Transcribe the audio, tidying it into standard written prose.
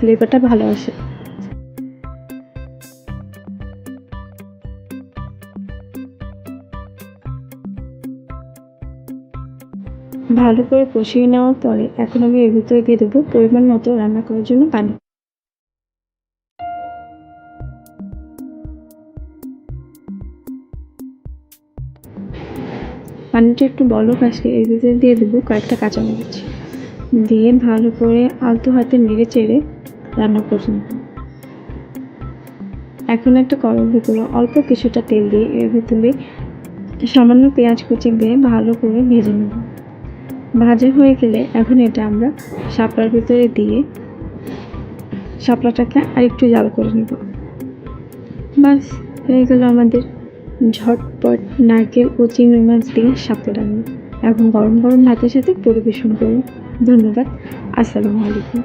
ফ্লেভারটা ভালো আসে। ভালো করে কষিয়ে নেওয়ার পরে এখন আমি এর ভিতরে দিয়ে দেবো পরিমাণ মতো রান্না করার জন্য পানি। পানিটা একটু বলক আসলে এর ভিতরে দিয়ে দেবো কয়েকটা কাঁচামরিচ, দিয়ে ভালো করে আলতো হাতে নেড়ে চেড়ে রান্না করুন। এখন একটা কড়াইয়ের ভিতরে অল্প কিছুটা তেল দিয়ে এর ভিতরে সামান্য পেঁয়াজ কুচি দিয়ে ভালো করে ভেজে নেব। ভাজা হয়ে গেলে এখন এটা আমরা শাপলার ভিতরে দিয়ে শাপলাটাকে আরেকটু জাল করে নেব। বাস হয়ে গেল আমাদের ঝটপট নারকেল ও চিংড়ি মাছ দিয়ে শাপলা রান্না। এখন গরম গরম ভাতের সাথে পরিবেশন করুন। ধন্যবাদ। আসসালামু আলাইকুম।